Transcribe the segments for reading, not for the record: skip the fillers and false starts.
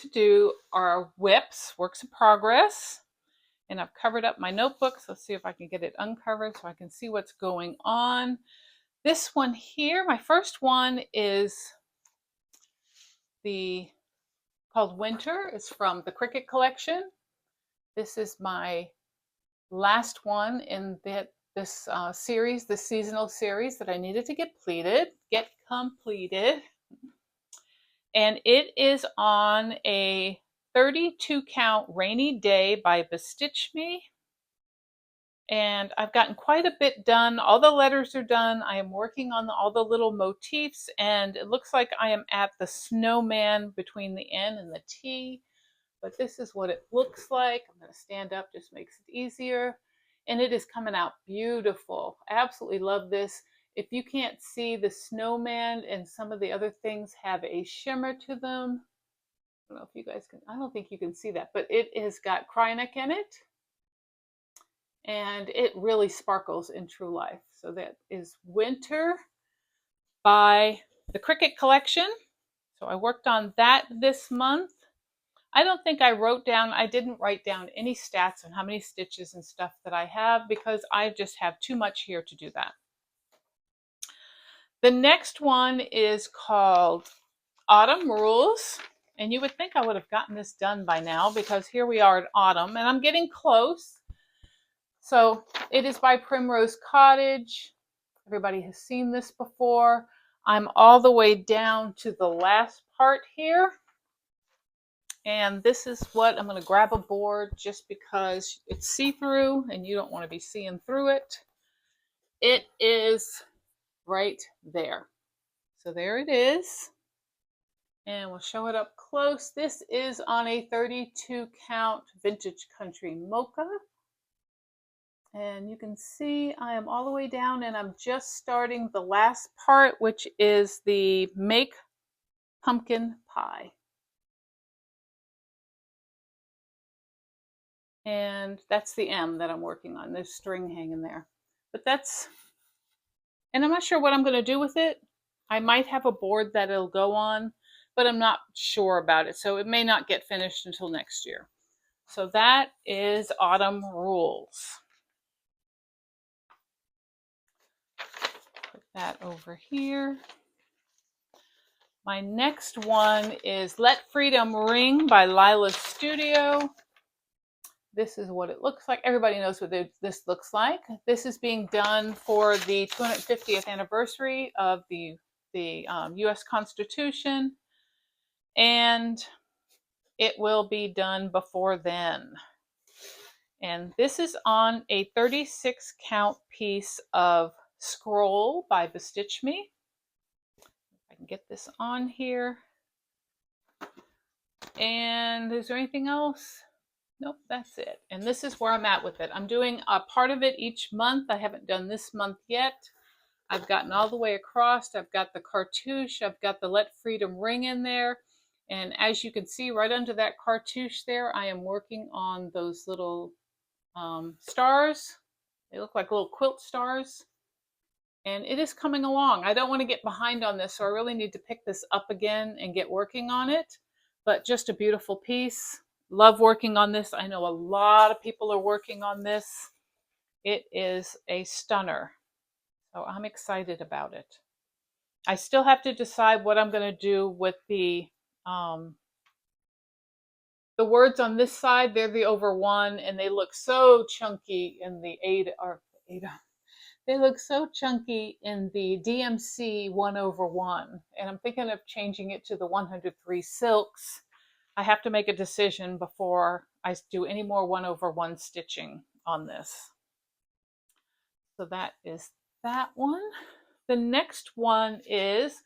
to do are whips, works in progress. And I've covered up my notebook, so let's see if I can get it uncovered so I can see what's going on. This one here, my first one is called Winter. It's from the Cricket collection. This is my last one in this series, the seasonal series that I needed to get completed. And it is on a 32 count Rainy Day by Bestitch Me. And I've gotten quite a bit done. All the letters are done. I am working on all the little motifs, and it looks like I am at the snowman between the N and the T. But this is what it looks like. I'm going to stand up, just makes it easier. And it is coming out beautiful. I absolutely love this. If you can't see, the snowman and some of the other things have a shimmer to them. I don't know if you guys can, I don't think you can see that, but it has got Kryonic in it. And it really sparkles in true life. So that is Winter by the Cricket collection. So I worked on that this month. I don't think I didn't write down any stats on how many stitches and stuff that I have because I just have too much here to do that. The next one is called Autumn Rules. And you would think I would have gotten this done by now because here we are at autumn and I'm getting close. So it is by Primrose Cottage. Everybody has seen this before. I'm all the way down to the last part here. And this is what I'm going to grab a board just because it's see-through and you don't want to be seeing through it. It is right there. So there it is. And we'll show it up close. This is on a 32 count Vintage Country Mocha. And you can see I am all the way down and I'm just starting the last part, which is the Make Pumpkin Pie. And that's the M that I'm working on. There's string hanging there. But and I'm not sure what I'm going to do with it. I might have a board that it'll go on, but I'm not sure about it. So it may not get finished until next year. So that is Autumn Rules. Put that over here. My next one is Let Freedom Ring by Lila's Studio. This is what it looks like. Everybody knows what this looks like. This is being done for the 250th anniversary of the U.S. Constitution, and it will be done before then. And this is on a 36 count piece of scroll by Bestitch Me. I can get this on here. And is there anything else? Nope, that's it. And this is where I'm at with it. I'm doing a part of it each month. I haven't done this month yet. I've gotten all the way across. I've got the cartouche. I've got the Let Freedom Ring in there. And as you can see right under that cartouche there, I am working on those little stars. They look like little quilt stars. And it is coming along. I don't want to get behind on this, so I really need to pick this up again and get working on it. But just a beautiful piece. Love working on this. I know a lot of people are working on this. It is a stunner. So I'm excited about it. I still have to decide what I'm going to do with the words on this side. They're the over one, and they look so chunky in the Ada. They look so chunky in the DMC 1/1, and I'm thinking of changing it to the 103 silks. I have to make a decision before I do any more 1/1 stitching on this. So that is that one. The next one is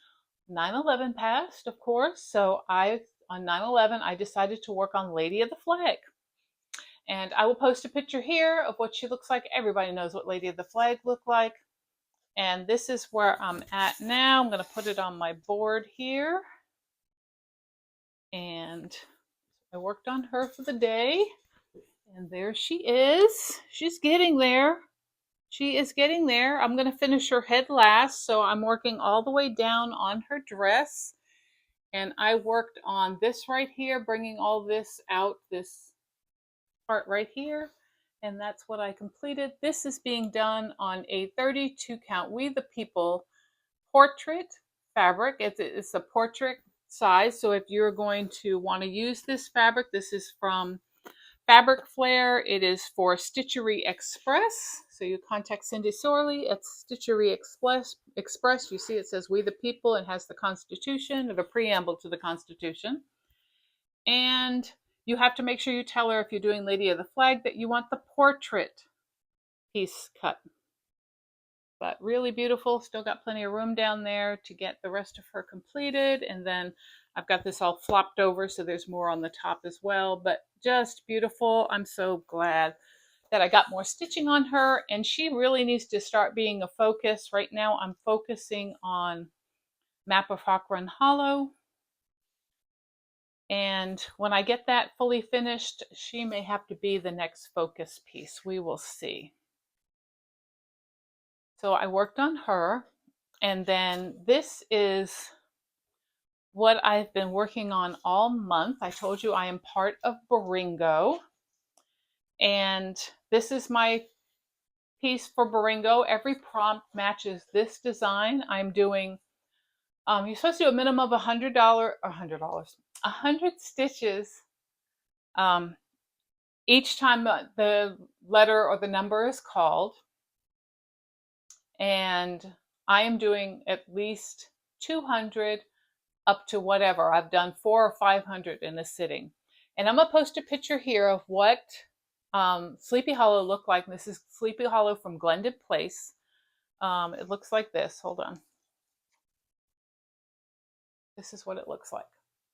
9/11 passed, of course. So on 9/11, I decided to work on Lady of the Flag. And I will post a picture here of what she looks like. Everybody knows what Lady of the Flag looked like. And this is where I'm at now. I'm going to put it on my board here. And I worked on her for the day. And there she is. She's getting there. She is getting there. I'm going to finish her head last. So I'm working all the way down on her dress. And I worked on this right here, bringing all this out, this part right here. And that's what I completed. This is being done on a 32 count We the People portrait fabric. It's a portrait size. So if you're going to want to use this fabric, this is from Fabric Flair. It is for Stitchery Express. So you contact Cindy Sorley at Stitchery Express. You see it says We the People and has the Constitution, or the preamble to the Constitution. And you have to make sure you tell her, if you're doing Lady of the Flag, that you want the portrait piece cut. But really beautiful. Still got plenty of room down there to get the rest of her completed. And then I've got this all flopped over, so there's more on the top as well. But just beautiful. I'm so glad that I got more stitching on her. And she really needs to start being a focus. Right now I'm focusing on Map of Hawk Run Hollow. And when I get that fully finished, she may have to be the next focus piece. We will see. So I worked on her. And then this is what I've been working on all month. I told you I am part of Baringo. And this is my piece for Baringo. Every prompt matches this design. I'm doing, you're supposed to do a minimum of $100 stitches each time the letter or the number is called. And I am doing at least 200 up to whatever. I've done 400 or 500 in a sitting. And I'm going to post a picture here of what Sleepy Hollow looked like. This is Sleepy Hollow from Glendon Place. It looks like this. Hold on. This is what it looks like.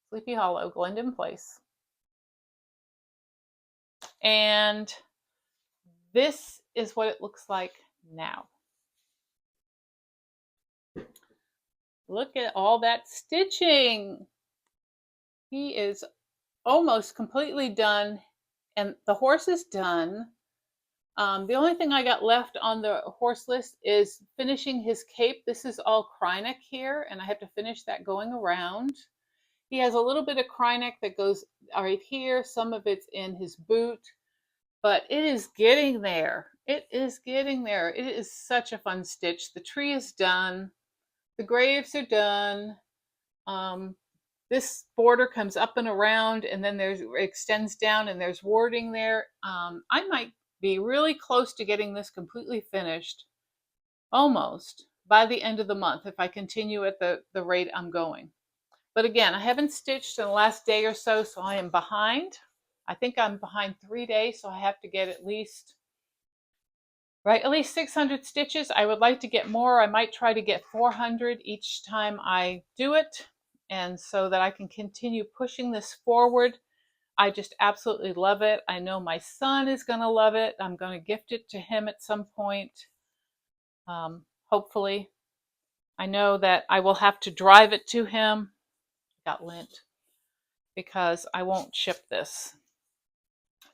Sleepy Hollow, Glendon Place. And this is what it looks like now. Look at all that stitching. He is almost completely done, and the horse is done. The only thing I got left on the horse list is finishing his cape. This is all Kryneck here, and I have to finish that going around. He has a little bit of Kryneck that goes right here. Some of it's in his boot, but it is getting there. It is getting there. It is such a fun stitch. The tree is done. The graves are done. This border comes up and around, and then it extends down, and there's wording there. I might be really close to getting this completely finished, almost, by the end of the month if I continue at the rate I'm going. But again, I haven't stitched in the last day or so, so I am behind. I think I'm behind 3 days, so I have to get at least 600 stitches. I would like to get more. I might try to get 400 each time I do it, and so that I can continue pushing this forward. I just absolutely love it. I know my son is going to love it. I'm going to gift it to him at some point, hopefully. I know that I will have to drive it to him. Got lint because I won't ship this.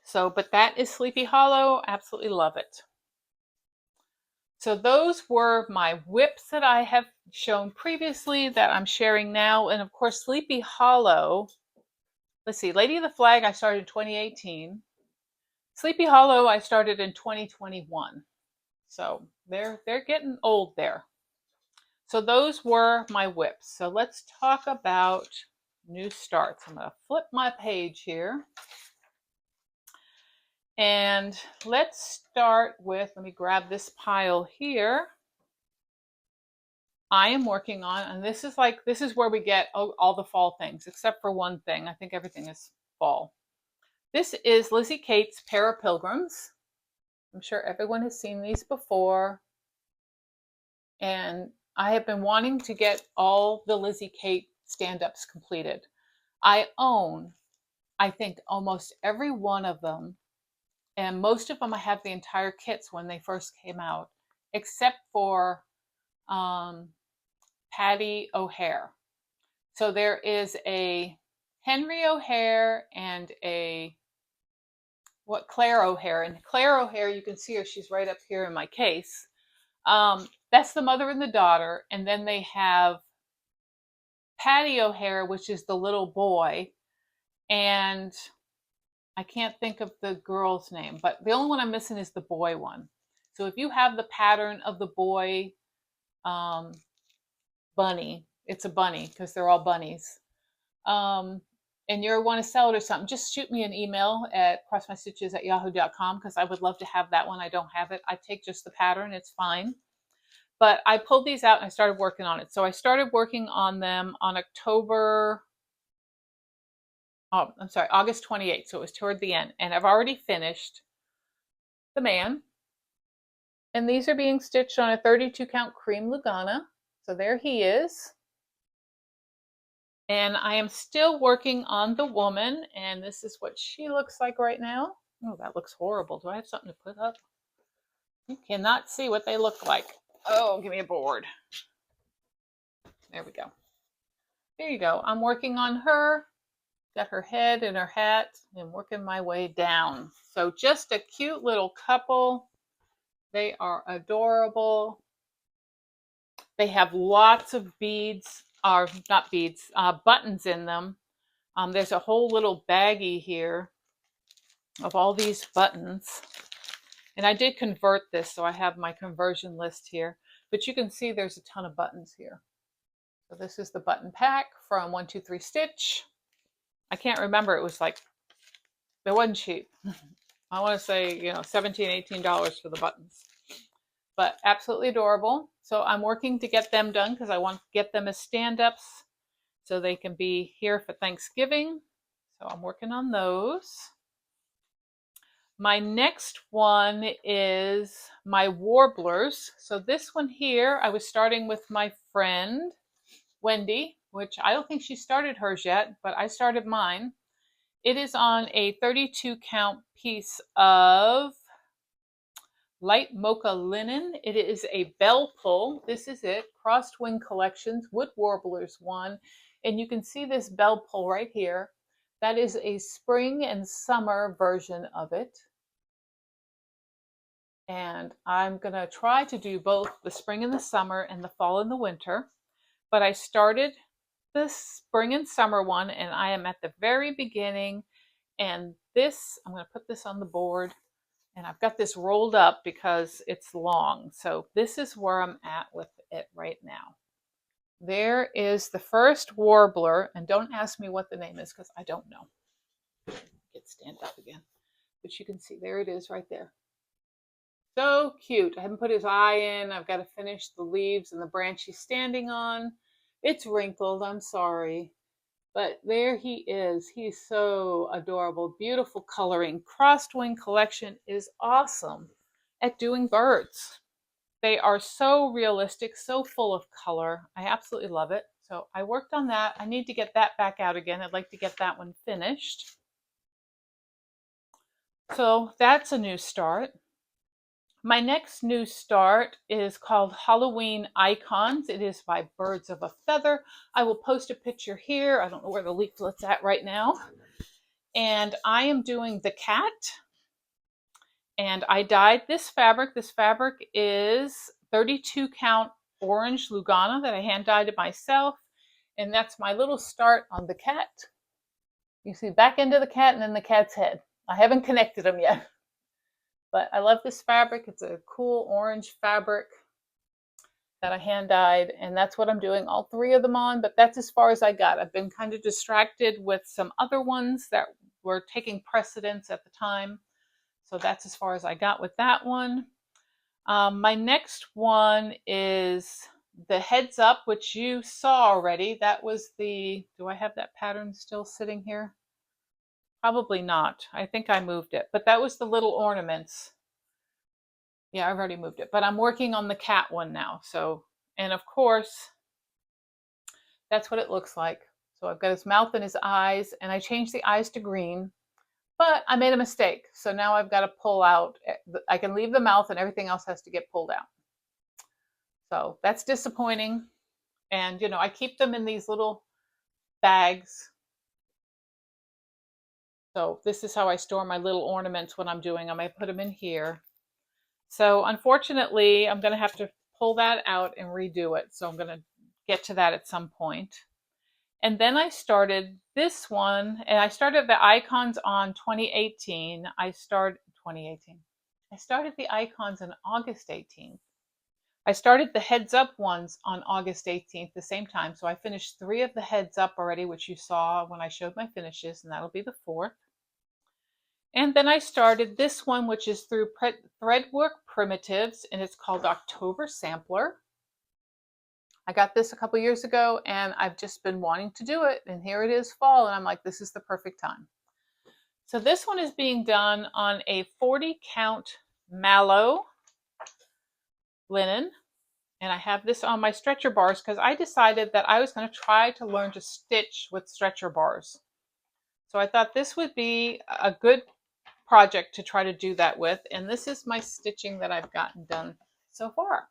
So, but that is Sleepy Hollow. Absolutely love it. So those were my whips that I have shown previously that I'm sharing now. And of course, Sleepy Hollow, let's see, Lady of the Flag I started in 2018. Sleepy Hollow I started in 2021. So they're getting old there. So those were my whips. So let's talk about new starts. I'm going to flip my page here. And let's start with, let me grab this pile here. I am working on, and this is where we get all the fall things, except for one thing. I think everything is fall. This is Lizzie Kate's Pair of Pilgrims. I'm sure everyone has seen these before. And I have been wanting to get all the Lizzie Kate stand-ups completed. I own, I think, almost every one of them. And most of them I have the entire kits when they first came out, except for Patty O'Hare. So there is a Henry O'Hare and Claire O'Hare. And Claire O'Hare, you can see her, she's right up here in my case. That's the mother and the daughter. And then they have patio hair, which is the little boy, and I can't think of the girl's name, but the only one I'm missing is the boy one. So if you have the pattern of the boy um, bunny, it's a bunny because they're all bunnies, um, and you want to sell it or something, just shoot me an email at crossmystitches@yahoo.com because I would love to have that one. I don't have it. I take just the pattern. It's fine. But I pulled these out and I started working on it. So I started working on them on August 28th. So it was toward the end. And I've already finished the man. And these are being stitched on a 32 count cream Lugana. So there he is. And I am still working on the woman. And this is what she looks like right now. Oh, that looks horrible. Do I have something to put up? You cannot see what they look like. Oh, give me a board. There we go. There you go. I'm working on her. Got her head and her hat and working my way down. So just a cute little couple. They are adorable. They have lots of beads, or not beads, buttons in them. There's a whole little baggie here of all these buttons. And I did convert this, so I have my conversion list here. But you can see there's a ton of buttons here. So this is the button pack from 123 Stitch. I can't remember. It was like, it wasn't cheap. I want to say, $17, $18 for the buttons. But absolutely adorable. So I'm working to get them done because I want to get them as stand-ups so they can be here for Thanksgiving. So I'm working on those. My next one is my warblers. So this one here, I was starting with my friend Wendy, which I don't think she started hers yet, but I started mine. It is on a 32 count piece of light mocha linen. It is a bell pull. This is it, Crossed Wing Collections Wood Warblers one. And you can see this bell pull right here. That is a spring and summer version of it. And I'm gonna try to do both the spring and the summer and the fall and the winter. But I started the spring and summer one and I am at the very beginning. And this, I'm gonna put this on the board. And I've got this rolled up because it's long. So this is where I'm at with it right now. There is the first warbler, and don't ask me what the name is because I don't know. Get stand up again. But you can see there it is right there. So cute. I haven't put his eye in. I've got to finish the leaves and the branch he's standing on. It's wrinkled, I'm sorry. But there he is. He's so adorable. Beautiful coloring. Crossed Wing Collection is awesome at doing birds. They are so realistic, so full of color. I absolutely love it. So I worked on that. I need to get that back out again. I'd like to get that one finished. So that's a new start. My next new start is called Halloween Icons. It is by Birds of a Feather. I will post a picture here. I don't know where the leaflet's at right now. And I am doing the cat. And I dyed this fabric. This fabric is 32 count orange Lugana that I hand dyed it myself. And that's my little start on the cat. You see back into the cat and then the cat's head. I haven't connected them yet. But I love this fabric. It's a cool orange fabric that I hand dyed, and that's what I'm doing all three of them on, but that's as far as I got. I've been kind of distracted with some other ones that were taking precedence at the time, so that's as far as I got with that one. My next one is the Heads Up, which you saw already. That was the, do I have that pattern still sitting here? Probably not. I think I moved it, but that was the little ornaments. Yeah, I've already moved it, but I'm working on the cat one now. So, and of course, that's what it looks like. So I've got his mouth and his eyes, and I changed the eyes to green, but I made a mistake. So now I've got to pull out. I can leave the mouth and everything else has to get pulled out. So that's disappointing. And, I keep them in these little bags. So this is how I store my little ornaments when I'm doing them. I put them in here. So unfortunately, I'm going to have to pull that out and redo it. So I'm going to get to that at some point. And then I started this one, and I started the icons on 2018. I started the icons on August 18th. I started the heads up ones on August 18th, the same time. So I finished 3 of the heads up already, which you saw when I showed my finishes, and that'll be the 4th. And then I started this one, which is through Threadwork Primitives, and it's called October Sampler. I got this a couple years ago, and I've just been wanting to do it, and here it is fall, and I'm like, this is the perfect time. So this one is being done on a 40 count mallow linen, and I have this on my stretcher bars because I decided that I was going to try to learn to stitch with stretcher bars. So I thought this would be a good project to try to do that with, and this is my stitching that I've gotten done so far.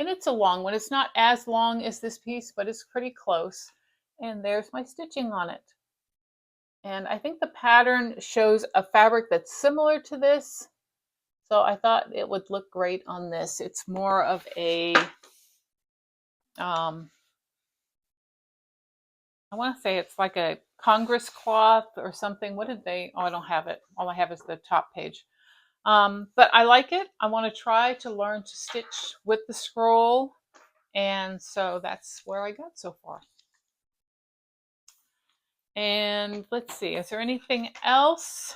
And it's a long one. It's not as long as this piece, but it's pretty close. And there's my stitching on it. And I think the pattern shows a fabric that's similar to this. So I thought it would look great on this. It's more of a, I want to say it's like a Congress cloth or something. What did they, oh, I don't have it. All I have is the top page. But I like it. I want to try to learn to stitch with the scroll. And so that's where I got so far. And let's see, is there anything else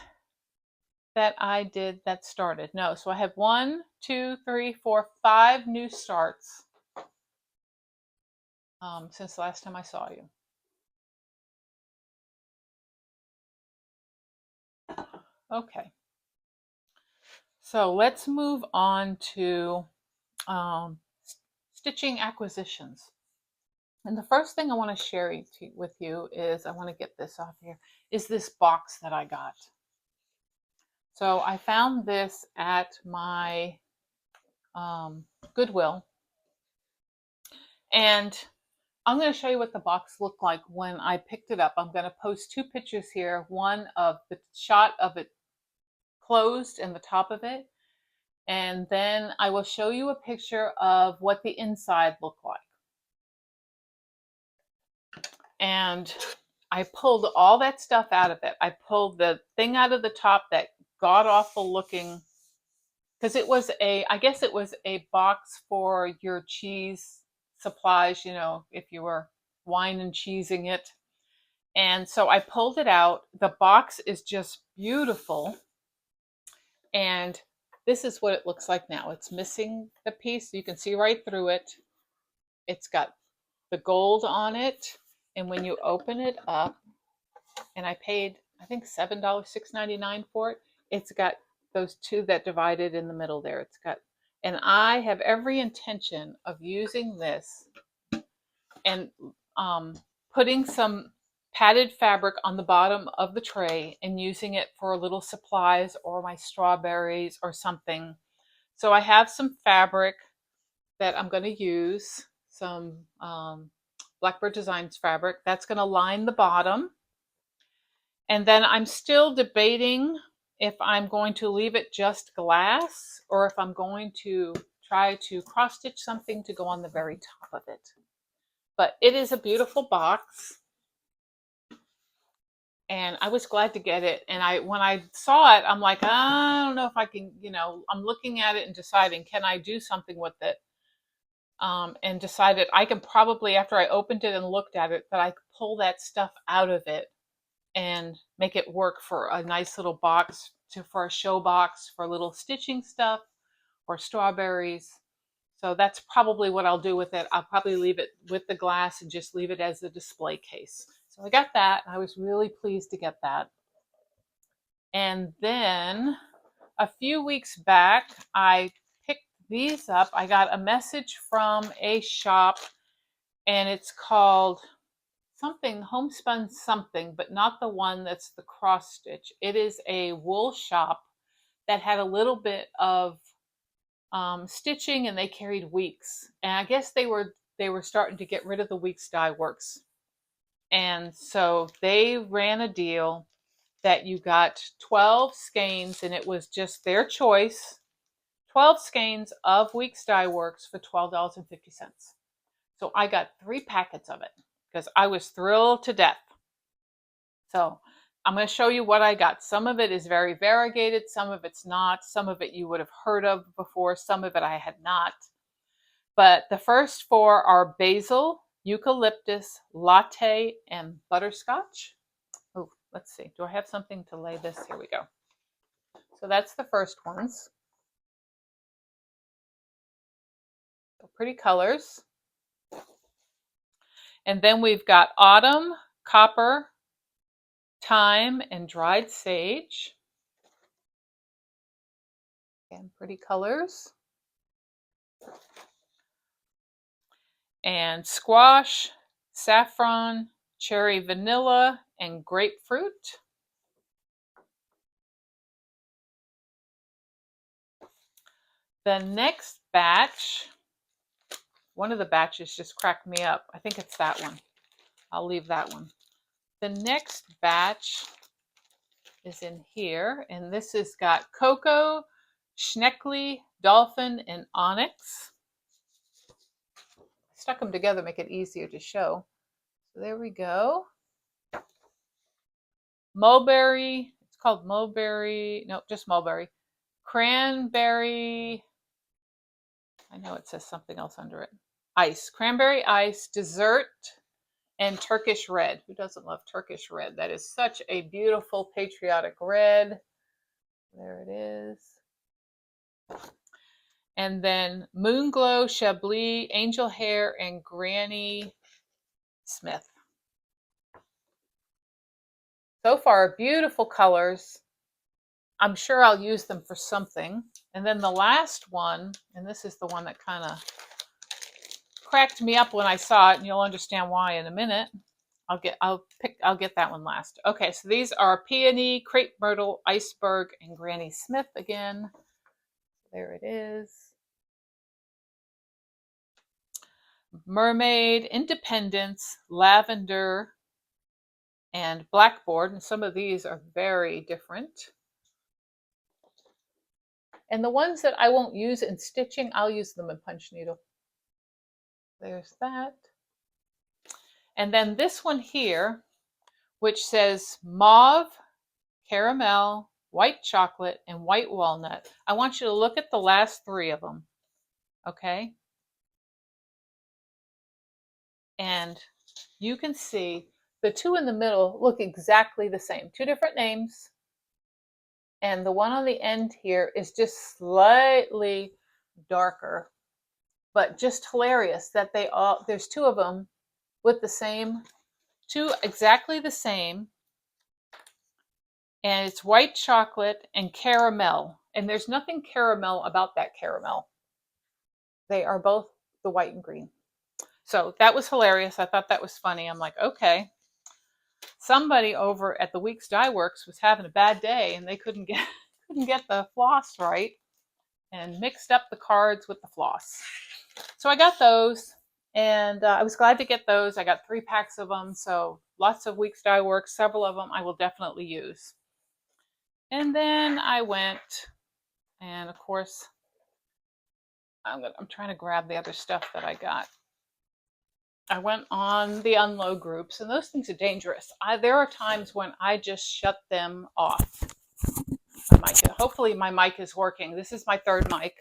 that I did that started? No, so I have 1, 2, 3, 4, 5 new starts since the last time I saw you. Okay, so let's move on to stitching acquisitions. And the first thing I want to share with you is, I want to get this off here, is this box that I got. So I found this at my Goodwill, and I'm going to show you what the box looked like when I picked it up. I'm going to post 2 pictures here, one of the shot of it closed and the top of it, and then I will show you a picture of what the inside looked like. And I pulled all that stuff out of it. I pulled the thing out of the top, that god-awful looking, because it was I guess it was a box for your cheese supplies, you know, if you were wine and cheesing it. And so I pulled it out. The box is just beautiful. And this is what it looks like now. It's missing the piece. You can see right through it. It's got the gold on it. And when you open it up, and I paid, I think $7, $6.99 for it, it's got those 2 that divided in the middle there. It's got, and I have every intention of using this and putting some padded fabric on the bottom of the tray and using it for little supplies or my strawberries or something. So I have some fabric that I'm going to use, some Blackbird Designs fabric that's going to line the bottom. And then I'm still debating if I'm going to leave it just glass or if I'm going to try to cross stitch something to go on the very top of it. But it is a beautiful box, and I was glad to get it. And when I saw it, I'm like, I don't know if I can, you know, I'm looking at it and deciding, can I do something with it? And decided I can probably, after I opened it and looked at it, that I could pull that stuff out of it and make it work for a nice little box, for a show box for little stitching stuff or strawberries. So that's probably what I'll do with it. I'll probably leave it with the glass and just leave it as a display case. So I got that. I was really pleased to get that. And then a few weeks back, I picked these up. I got a message from a shop, and it's called something, Homespun something, but not the one that's the cross stitch. It is a wool shop that had a little bit of stitching, and they carried weeks. And I guess they were starting to get rid of the weeks dye works. And so they ran a deal that you got 12 skeins, and it was just their choice, 12 skeins of Weeks Dye Works for $12.50. So I got 3 packets of it. because I was thrilled to death. So I'm going to show you what I got. Some of it is very variegated, some of it's not, some of it you would have heard of before, some of it I had not. But the first four are basil, eucalyptus, latte, and butterscotch. Oh, let's see. Do I have something to lay this? Here we go. So that's the first ones. So pretty colors. And then we've got autumn, copper, thyme, and dried sage. Again, pretty colors. And squash, saffron, cherry vanilla, and grapefruit. The next batch, one of the batches just cracked me up. I think it's that one. I'll leave that one. The next batch is in here, and this has got cocoa, schneckly, dolphin, and onyx. I stuck them together, make it easier to show. So there we go. Mulberry, it's called mulberry, no, just mulberry. Cranberry, I know it says something else under it. Ice, cranberry ice, dessert, and Turkish red. Who doesn't love Turkish red? That is such a beautiful patriotic red. There it is. And then Moonglow, Chablis, Angel Hair, and Granny Smith. So far, beautiful colors. I'm sure I'll use them for something. And then the last one, and this is the one that kind of cracked me up when I saw it, and you'll understand why in a minute. I'll get that one last. Okay, so these are Peony, Crepe Myrtle, Iceberg, and Granny Smith again. There it is. Mermaid, Independence, Lavender, and Blackboard. And some of these are very different. And the ones that I won't use in stitching, I'll use them in punch needle. There's that. And then this one here, which says mauve, caramel, white chocolate, and white walnut. I want you to look at the last three of them, okay? And you can see the two in the middle look exactly the same. Two different names. And the one on the end here is just slightly darker, but just hilarious that there's two of them with the same, two exactly the same. And it's white chocolate and caramel. And there's nothing caramel about that caramel. They are both the white and green. So that was hilarious. I thought that was funny. I'm like, okay. Somebody over at the Weeks Dye Works was having a bad day and they couldn't get the floss right and mixed up the cards with the floss. So I got those, and I was glad to get those. I got 3 packs of them, so lots of Weeks Dye Works, several of them I will definitely use. And then I went, and of course, I'm trying to grab the other stuff that I got. I went on the unload groups, and those things are dangerous. There are times when I just shut them off. Hopefully my mic is working. This is my 3rd mic.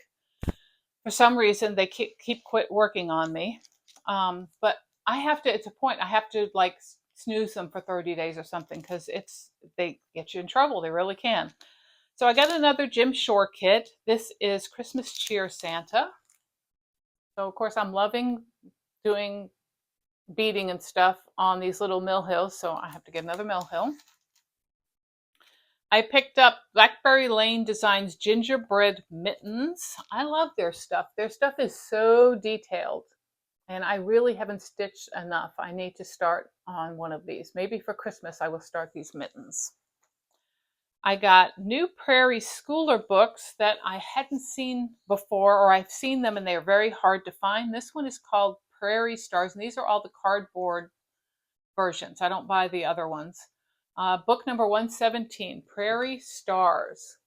For some reason, they keep quit working on me. But I have to, it's a point, I have to like snooze them for 30 days or something because they get you in trouble. They really can. So I got another Jim Shore kit. This is Christmas Cheer Santa. So of course I'm loving doing beading and stuff on these little mill hills. So I have to get another mill hill. I picked up Blackberry Lane Designs gingerbread mittens. I love their stuff. Their stuff is so detailed. And I really haven't stitched enough. I need to start on one of these. Maybe for Christmas I will start these mittens. I got new Prairie Schooler books that I hadn't seen before, or I've seen them and they're very hard to find. This one is called Prairie Stars, and these are all the cardboard versions. I don't buy the other ones. Book number 117, Prairie Stars.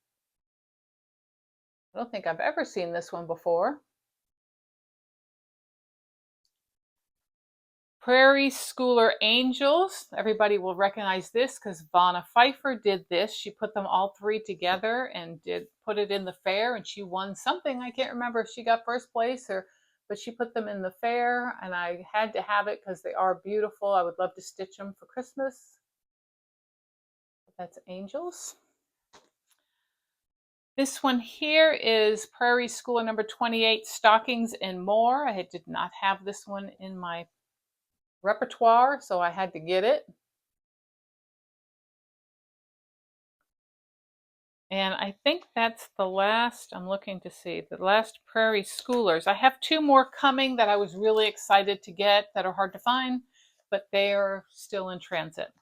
I don't think I've ever seen this one before. Prairie Schooler Angels. Everybody will recognize this because Vanna Pfeiffer did this. She put them all three together and put it in the fair, and she won something. I can't remember if she got first place but she put them in the fair, and I had to have it because they are beautiful. I would love to stitch them for Christmas. That's Angels. This one here is Prairie Schooler number 28, Stockings and More. I did not have this one in my repertoire, so I had to get it. And I think that's the last, I'm looking to see, the last Prairie Schoolers. I have two more coming that I was really excited to get that are hard to find, but they are still in transit.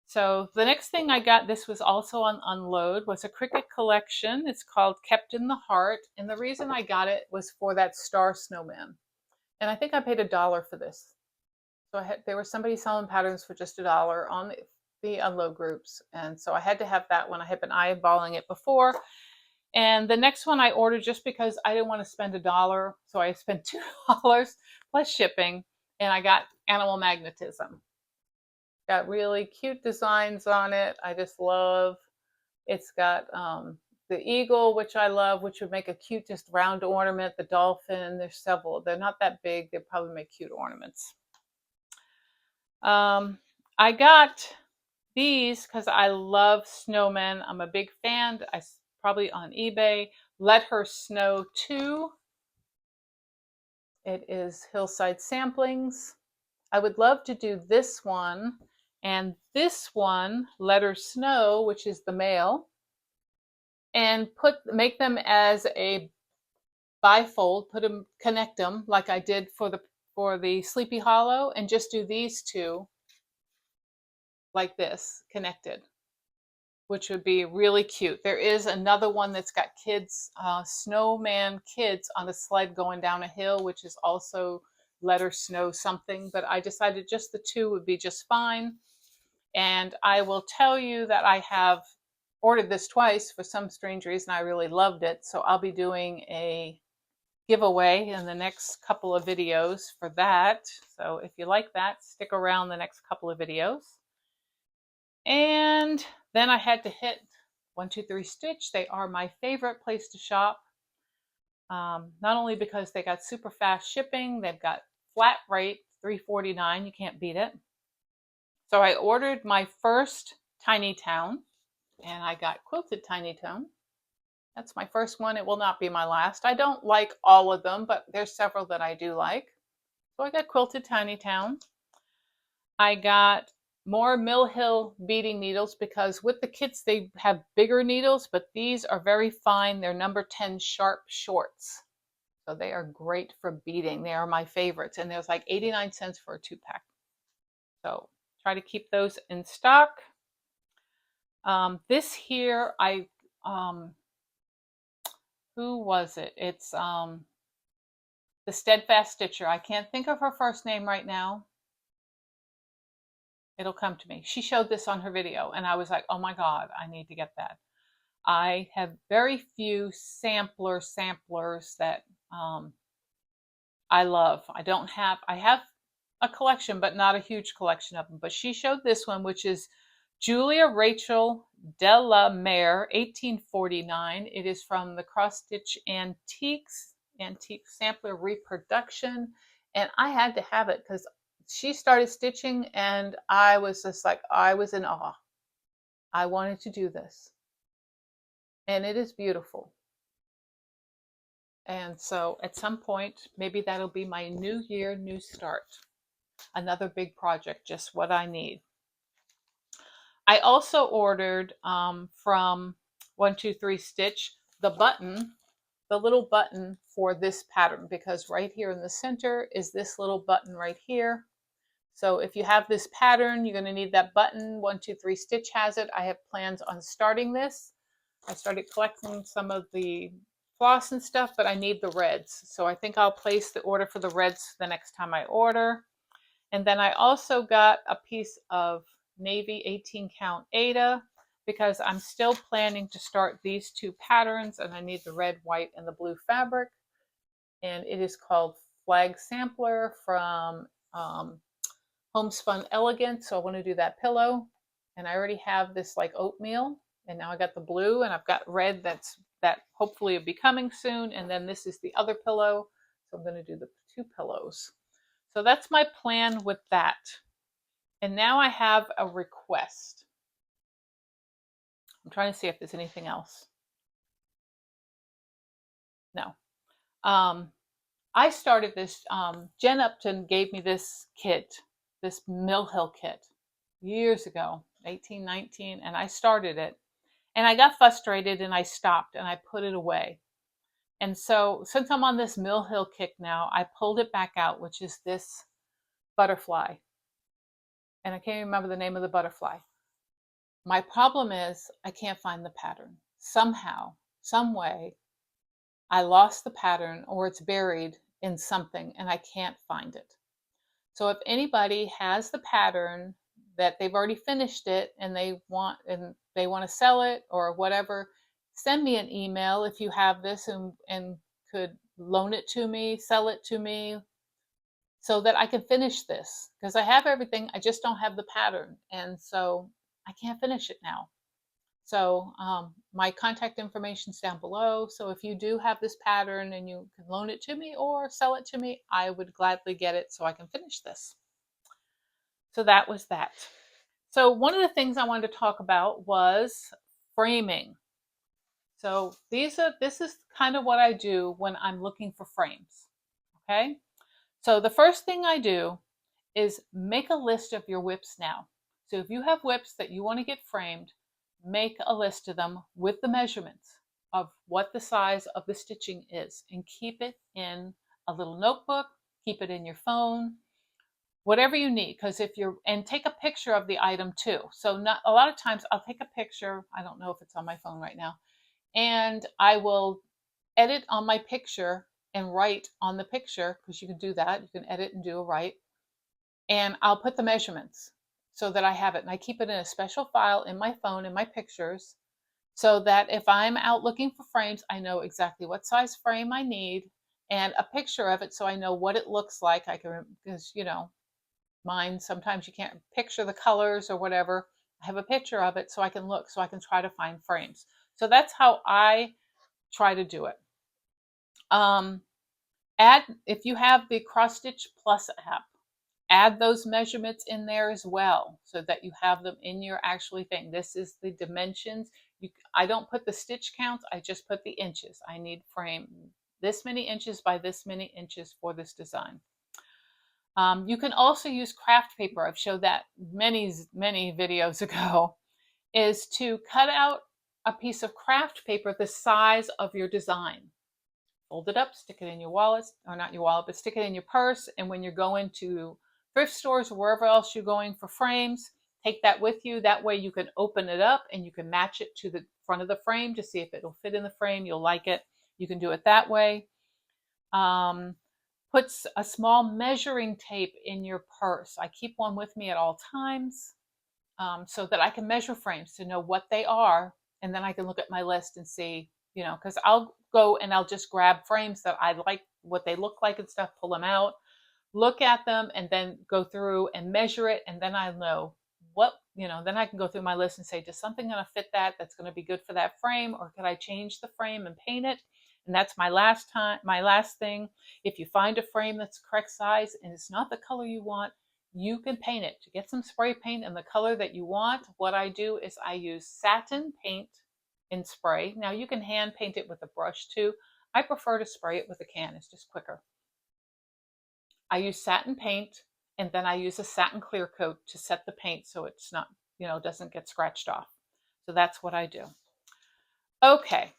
So the next thing I got, this was also on Unload, was a Cricut collection. It's called Kept in the Heart. And the reason I got it was for that star snowman. And I think I paid $1 for this. So there was somebody selling patterns for just $1 on the Unload groups. And so I had to have that one. I had been eyeballing it before. And the next one I ordered just because I didn't want to spend $1. So I spent $2 plus shipping. And I got Animal Magnetism. Got really cute designs on it. I just love. It's got the eagle, which I love, which would make a cute just round ornament. The dolphin, there's several. They're not that big. They probably make cute ornaments. I got these because I love snowmen. I'm a big fan. I probably on eBay. Let Her Snow 2. It is Hillside Samplings. I would love to do this one and this one, Let Her Snow, which is the male, and make them as a bifold, connect them like I did for the Sleepy Hollow, and just do these two like this, connected, which would be really cute. There is another one that's got kids, snowman kids on a sled going down a hill, which is also Let Her Snow something, but I decided just the two would be just fine. And I will tell you that I have ordered this twice for some strange reason. I really loved it. So I'll be doing a giveaway in the next couple of videos for that. So if you like that, stick around the next couple of videos. And then I had to hit 123 Stitch. They are my favorite place to shop. Not only because they got super fast shipping, they've got flat rate, $3.49. You can't beat it. So I ordered my first Tiny Town, and I got Quilted Tiny Town. That's my first one. It will not be my last. I don't like all of them, but there's several that I do like. So I got Quilted Tiny Town. I got more Mill Hill beading needles because with the kits they have bigger needles, but these are very fine. They're number 10 sharp shorts. So they are great for beading. They are my favorites. And there's like 89 cents for a 2-pack. So try to keep those in stock. This here, who was it? It's the Steadfast Stitcher. I can't think of her first name right now. It'll come to me. She showed this on her video, and I was like, oh my God, I need to get that. I have very few samplers that I love. I have a collection, but not a huge collection of them. But she showed this one, which is Julia Rachel de la Mare, 1849. It is from the Cross Stitch Antique Sampler Reproduction. And I had to have it because she started stitching and I was just like, I was in awe. I wanted to do this. And it is beautiful. And so at some point, maybe that'll be my new year, new start. Another big project, just what I need. I also ordered from 123 Stitch the little button for this pattern, because right here in the center is this little button right here. So if you have this pattern, you're going to need that button. 123 Stitch has it. I have plans on starting this. I started collecting some of the floss and stuff, but I need the reds. So I think I'll place the order for the reds the next time I order. And then I also got a piece of navy 18 count Aida because I'm still planning to start these two patterns, and I need the red, white, and the blue fabric. And it is called Flag Sampler from homespun elegant, so I want to do that pillow. And I already have this like oatmeal, and now I got the blue, and I've got red that hopefully will be coming soon. And then this is the other pillow, so I'm going to do the 2 pillows. So that's my plan with that. And now I have a request. I'm trying to see if there's anything else. No. I started this, Jen Upton gave me this kit, this Mill Hill kit, years ago, 1819, and I started it. And I got frustrated and I stopped and I put it away. And so since I'm on this Mill Hill kick now, I pulled it back out, which is this butterfly. And I can't remember the name of the butterfly. My problem is I can't find the pattern. Somehow, some way, I lost the pattern or it's buried in something and I can't find it. So if anybody has the pattern that they've already finished it and they want to sell it or whatever, send me an email if you have this and could loan it to me, sell it to me, so that I can finish this, because I have everything, I just don't have the pattern, and so I can't finish it now. So my contact information is down below. So if you do have this pattern and you can loan it to me or sell it to me, I would gladly get it so I can finish this. So that was that. So one of the things I wanted to talk about was framing. So this is kind of what I do when I'm looking for frames. Okay. So the first thing I do is make a list of your whips now. So if you have whips that you want to get framed, make a list of them with the measurements of what the size of the stitching is and keep it in a little notebook, keep it in your phone, whatever you need, because and take a picture of the item too. So not a lot of times I'll take a picture, I don't know if it's on my phone right now, and I will edit on my picture and write on the picture, because you can do that, you can edit and do a write, and I'll put the measurements so that I have it. And I keep it in a special file in my phone, in my pictures, so that if I'm out looking for frames, I know exactly what size frame I need and a picture of it so I know what it looks like. I can, because, mine, sometimes you can't picture the colors or whatever. I have a picture of it so I can look, so I can try to find frames. So that's how I try to do it. If you have the Cross Stitch Plus app, add those measurements in there as well so that you have them in your actually thing. This is the dimensions. I don't put the stitch counts, I just put the inches. I need frame this many inches by this many inches for this design. You can also use craft paper. I've showed that many videos ago, is to cut out a piece of craft paper the size of your design. Fold it up, stick it in your wallet, or not your wallet, but stick it in your purse. And when you're going to thrift stores or wherever else you're going for frames, take that with you. That way you can open it up and you can match it to the front of the frame to see if it'll fit in the frame. You'll like it. You can do it that way. Put a small measuring tape in your purse. I keep one with me at all times so that I can measure frames to know what they are. And then I can look at my list and see, because I'll go and I'll just grab frames that I like what they look like and stuff, pull them out, look at them, and then go through and measure it. And then I know what, then I can go through my list and say, does something going to fit that's going to be good for that frame? Or could I change the frame and paint it? And that's my last thing. If you find a frame that's correct size and it's not the color you want, you can paint it. To get some spray paint in the color that you want, what I do is I use satin paint in spray. Now you can hand paint it with a brush too. I prefer to spray it with a can. It's just quicker. I use satin paint, and then I use a satin clear coat to set the paint so it's not, doesn't get scratched off. So that's what I do. Okay,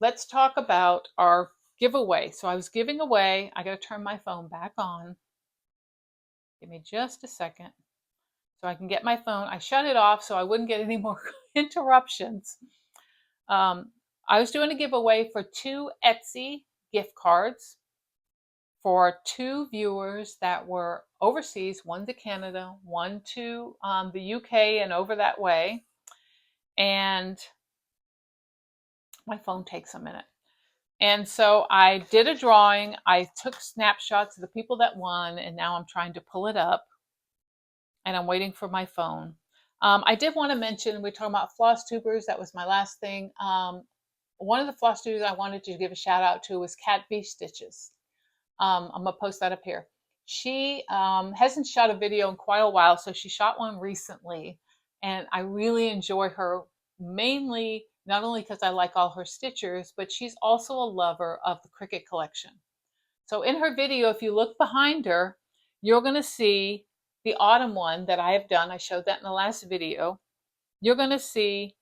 let's talk about our giveaway. So I was giving away, I got to turn my phone back on. Give me just a second so I can get my phone. I shut it off so I wouldn't get any more interruptions. I was doing a giveaway for 2 Etsy gift cards for 2 viewers that were overseas, one to Canada, one to the UK and over that way. And my phone takes a minute. And so I did a drawing. I took snapshots of the people that won, and now I'm trying to pull it up, and I'm waiting for my phone. I did want to mention, we're talking about floss tubers. That was my last thing. One of the floss tubers I wanted to give a shout out to was Cat V Stitches. I'm gonna post that up here. She hasn't shot a video in quite a while, so she shot one recently, and I really enjoy her, mainly not only because I like all her stitchers, but she's also a lover of the Cricut collection. So in her video, if you look behind her, you're gonna see the autumn one that I have done. I showed that in the last video. You're gonna see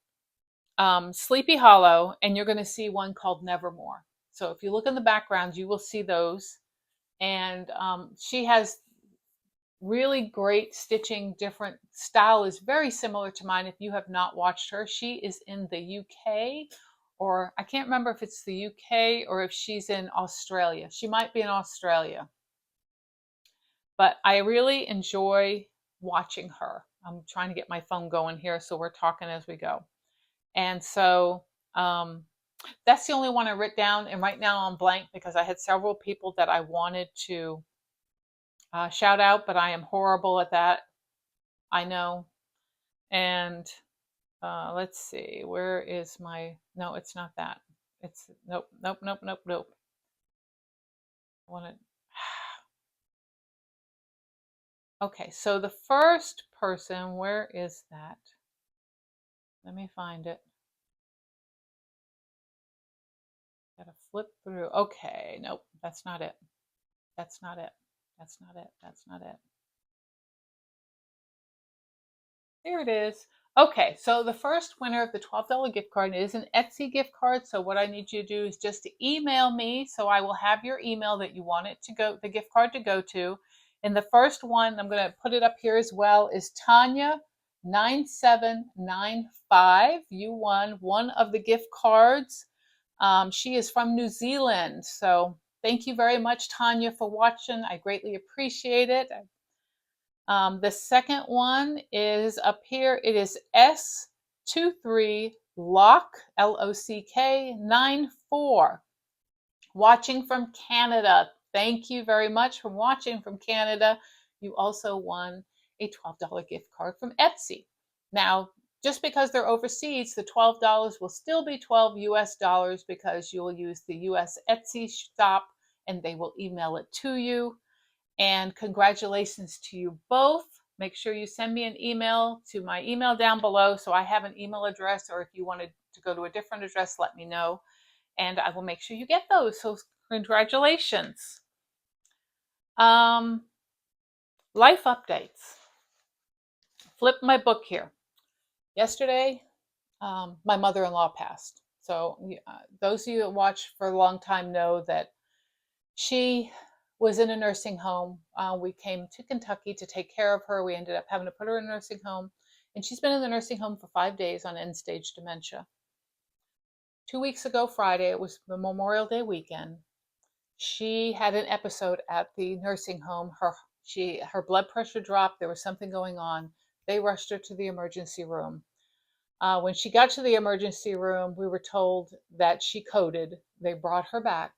Sleepy Hollow, and you're gonna see one called Nevermore. So if you look in the background, you will see those. And she has really great stitching. Different style is very similar to mine. If you have not watched her, she is in the UK, or I can't remember if it's the UK or if she's in Australia. She might be in Australia, but I really enjoy watching her. I'm trying to get my phone going here, so we're talking as we go. And so that's the only one I wrote down, and right now I'm blank because I had several people that I wanted to shout out, but I am horrible at that. I know. And let's see, where is my, no, it's not that. It's, nope, nope, nope, nope, nope. I want to, okay, so the first person, where is that? Let me find it. Gotta flip through. Okay, nope, that's not it. That's not it. That's not it. That's not it. There it is. Okay, so the first winner of the $12 gift card is an Etsy gift card. So what I need you to do is just to email me. So I will have your email that you want it to go, the gift card to go to. And the first one, I'm going to put it up here as well, is Tanya9795. You won one of the gift cards. She is from New Zealand. So thank you very much, Tanya, for watching. I greatly appreciate it. The second one is up here. It is S23 Lock, Lock 94, watching from Canada. Thank you very much for watching from Canada. You also won a $12 gift card from Etsy. Now, just because they're overseas, the $12 will still be 12 US dollars because you'll use the US Etsy shop and they will email it to you. And congratulations to you both. Make sure you send me an email to my email down below so I have an email address, or if you wanted to go to a different address, let me know. And I will make sure you get those. So congratulations. Life updates. Flip my book here. Yesterday, my mother-in-law passed. So those of you that watch for a long time know that she was in a nursing home. We came to Kentucky to take care of her. We ended up having to put her in a nursing home, and she's been in the nursing home for 5 days on end-stage dementia. 2 weeks ago, Friday, it was the Memorial Day weekend, she had an episode at the nursing home. Her blood pressure dropped. There was something going on. They rushed her to the emergency room. When she got to the emergency room, we were told that she coded. They brought her back.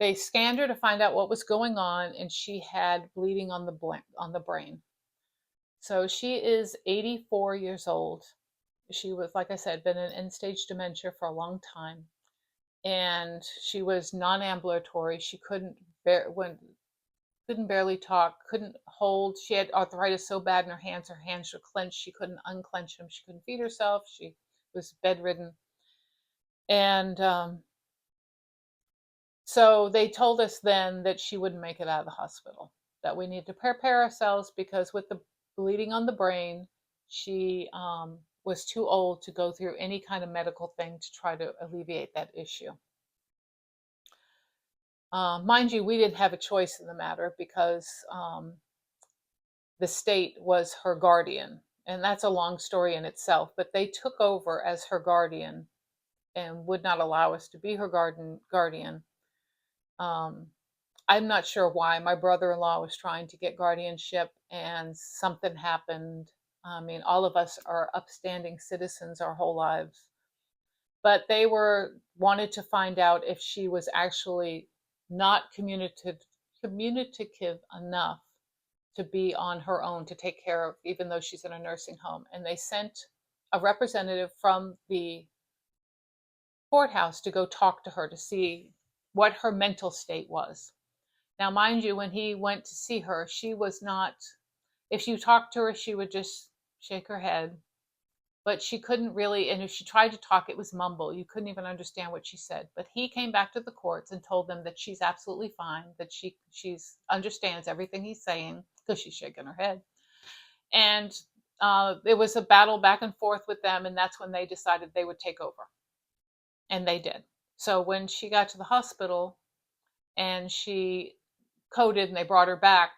They scanned her to find out what was going on, and she had bleeding on the brain. So she is 84 years old. She was, like I said, been in end-stage dementia for a long time, and she was non-ambulatory. She couldn't barely talk, couldn't hold. She had arthritis so bad in her hands were clenched. She couldn't unclench them. She couldn't feed herself. She was bedridden, and so they told us then that she wouldn't make it out of the hospital, that we need to prepare ourselves because with the bleeding on the brain, she was too old to go through any kind of medical thing to try to alleviate that issue. Mind you, we didn't have a choice in the matter because the state was her guardian, and that's a long story in itself, but they took over as her guardian and would not allow us to be her guardian. I'm not sure why. My brother-in-law was trying to get guardianship and something happened. I mean, all of us are upstanding citizens our whole lives. but they wanted to find out if she was actually not communicative enough to be on her own to take care of, even though she's in a nursing home. And they sent a representative from the courthouse to go talk to her to see what her mental state was. Now, mind you, when he went to see her, she was not, if you talked to her, she would just shake her head, but she couldn't really, and if she tried to talk, it was mumble. You couldn't even understand what she said. But he came back to the courts and told them that she's absolutely fine, that she's understands everything he's saying because she's shaking her head. And it was a battle back and forth with them, and that's when they decided they would take over. And they did. So when she got to the hospital and she coded and they brought her back,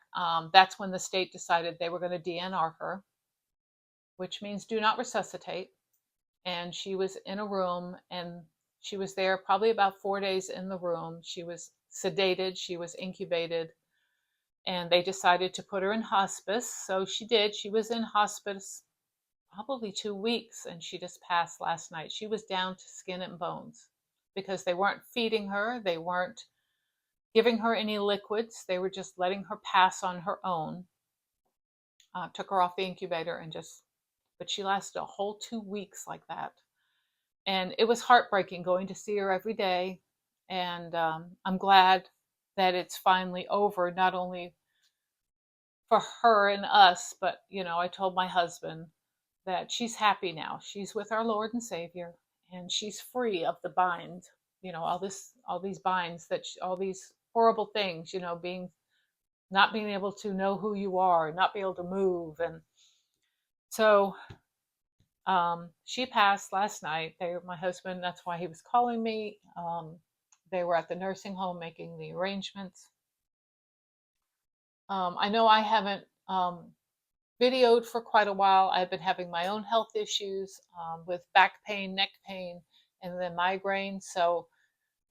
that's when the state decided they were going to DNR her, which means do not resuscitate. And she was in a room, and she was there probably about 4 days in the room. She was sedated, she was incubated, and they decided to put her in hospice. So she did. She was in hospice probably 2 weeks, and she just passed last night. She was down to skin and bones because they weren't feeding her, they weren't giving her any liquids, they were just letting her pass on her own. Took her off the incubator and just, but she lasted a whole 2 weeks like that. And it was heartbreaking going to see her every day. And I'm glad that it's finally over, not only for her and us, but, you know, I told my husband that she's happy now. She's with our Lord and Savior, and she's free of the bind, you know, all these binds, all these horrible things, you know, not being able to know who you are, not be able to move. And so she passed last night. My husband, that's why he was calling me. They were at the nursing home making the arrangements. I know I haven't videoed for quite a while. I've been having my own health issues with back pain, neck pain, and then migraine. So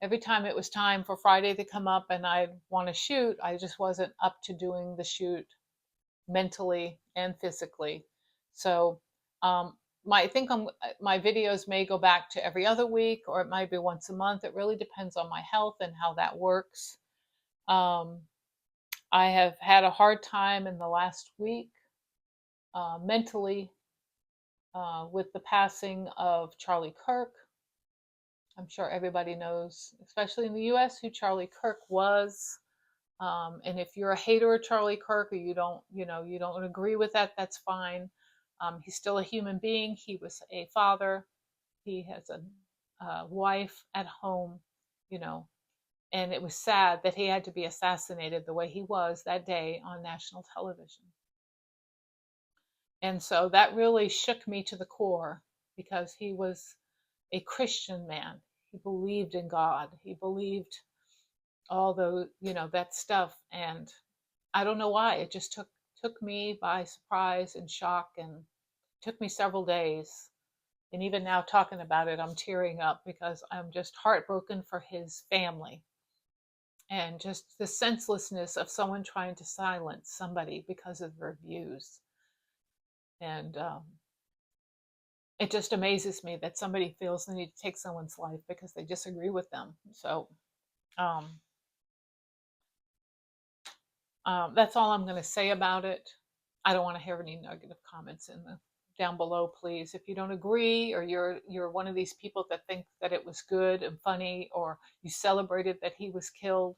every time it was time for Friday to come up and I'd want to shoot, I just wasn't up to doing the shoot mentally and physically. So I think my videos may go back to every other week, or it might be once a month. It really depends on my health and how that works. I have had a hard time in the last week mentally with the passing of Charlie Kirk. I'm sure everybody knows, especially in the US, who Charlie Kirk was. And if you're a hater of Charlie Kirk, or you don't agree with that, that's fine. He's still a human being. He was a father. He has a wife at home, you know, and it was sad that he had to be assassinated the way he was that day on national television. And so that really shook me to the core, because he was a Christian man. He believed in God. He believed all the, you know, that stuff. And I don't know why. It just took me by surprise and shock, and took me several days. And even now talking about it, I'm tearing up because I'm just heartbroken for his family. And just the senselessness of someone trying to silence somebody because of their views. And it just amazes me that somebody feels the need to take someone's life because they disagree with them. So that's all I'm going to say about it. I don't want to hear any negative comments down below, please. If you don't agree, or you're one of these people that think that it was good and funny, or you celebrated that he was killed,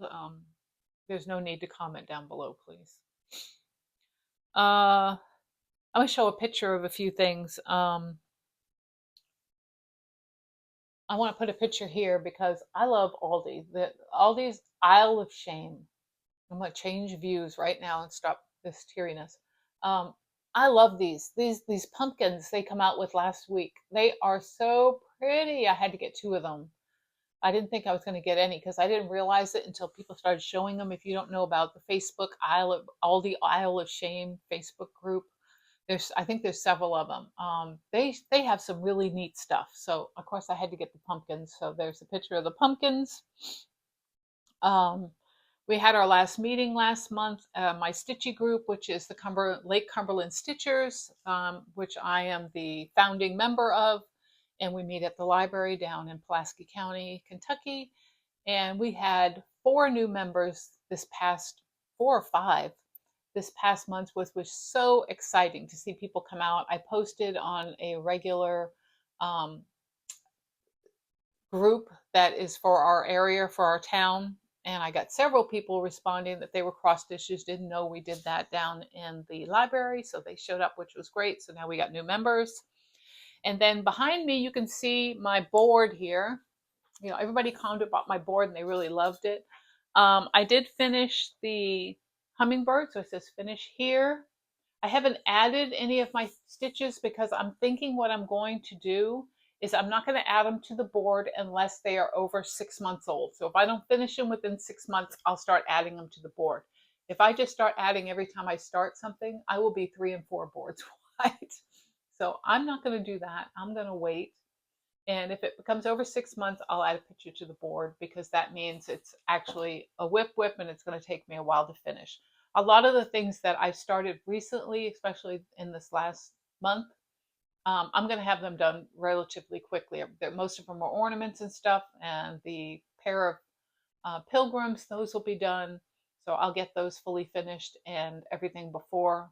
there's no need to comment down below, please. I'm going to show a picture of a few things. I want to put a picture here because I love Aldi. Aldi's Aisle of Shame. I'm going to change views right now and stop this teariness. I love these pumpkins they come out with last week. They are so pretty. I had to get 2 of them. I didn't think I was going to get any because I didn't realize it until people started showing them. If you don't know about the Facebook Aldi Aisle of Shame Facebook group, I think there's several of them. They have some really neat stuff. So of course I had to get the pumpkins. So there's a picture of the pumpkins. We had our last meeting last month, my Stitchy group, which is the Lake Cumberland Stitchers, which I am the founding member of. and we meet at the library down in Pulaski County, Kentucky. And we had 4 new members this past 4 or 5 this past month, was so exciting to see people come out. I posted on a regular um, group that is for our area, for our town. And I got several people responding that they were cross stitches, didn't know we did that down in the library. So they showed up, which was great. So now we got new members. And then behind me, you can see my board here. You know, everybody commented about my board and they really loved it. I did finish the hummingbird. So it says finish here. I haven't added any of my stitches because I'm thinking what I'm going to do is I'm not going to add them to the board unless they are over 6 months old. So if I don't finish them within 6 months, I'll start adding them to the board. If I just start adding every time I start something, I will be 3 and 4 boards wide. So I'm not going to do that. I'm going to wait. And if it becomes over 6 months, I'll add a picture to the board because that means it's actually a whip and it's going to take me a while to finish. A lot of the things that I've started recently, especially in this last month, I'm going to have them done relatively quickly. Most of them are ornaments and stuff, and the pair of pilgrims, those will be done. So I'll get those fully finished and everything before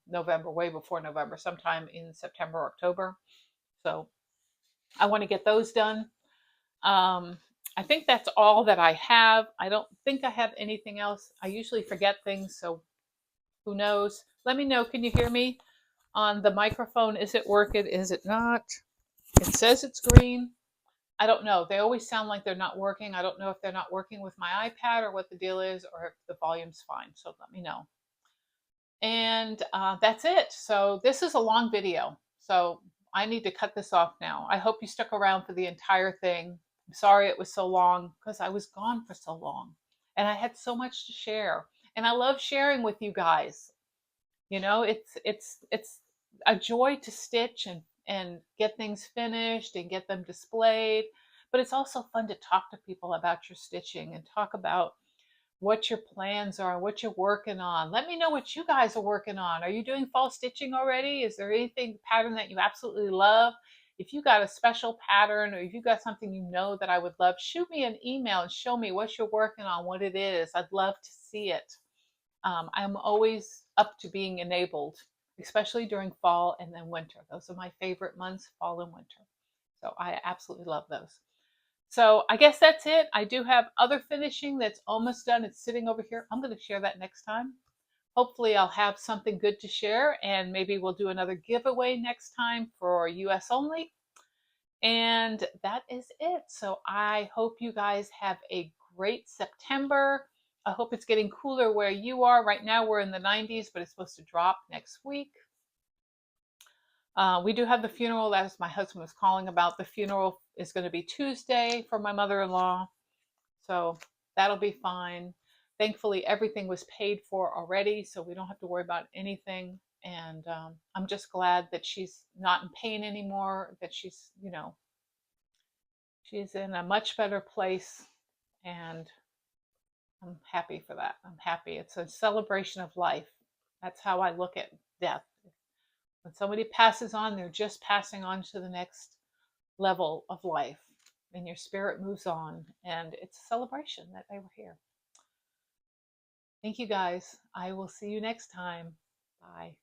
November, way before November, sometime in September, October. So I want to get those done. I think that's all that I have. I don't think I have anything else. I usually forget things, so who knows? Let me know. Can you hear me on the microphone? Is it working? Is it not? It says it's green. I don't know. They always sound like they're not working. I don't know if they're not working with my iPad or what the deal is, or if the volume's fine. So let me know. And that's it. So this is a long video. So I need to cut this off now. I hope you stuck around for the entire thing. I'm sorry it was so long because I was gone for so long and I had so much to share. And I love sharing with you guys. You know, it's a joy to stitch and get things finished and get them displayed. But it's also fun to talk to people about your stitching and talk about what your plans are, what you're working on. Let me know what you guys are working on. Are you doing fall stitching already? Is there anything pattern that you absolutely love? If you got a special pattern or if you got something you know that I would love, shoot me an email and show me what you're working on, what it is. I'd love to see it. I'm always up to being enabled, especially during fall and then winter. Those are my favorite months, fall and winter. So I absolutely love those. So I guess that's it. I do have other finishing that's almost done. It's sitting over here. I'm going to share that next time. Hopefully I'll have something good to share and maybe we'll do another giveaway next time for US only. And that is it. So I hope you guys have a great September. I hope it's getting cooler where you are. Right now we're in the 90s, but it's supposed to drop next week. We do have the funeral, as my husband was calling about. The funeral is going to be Tuesday for my mother-in-law. So that'll be fine. Thankfully, everything was paid for already, so we don't have to worry about anything. And I'm just glad that she's not in pain anymore, that she's, you know, she's in a much better place. And I'm happy for that. I'm happy. It's a celebration of life. That's how I look at death. When somebody passes on, they're just passing on to the next level of life, and your spirit moves on, and it's a celebration that they were here. Thank you guys. I will see you next time. Bye.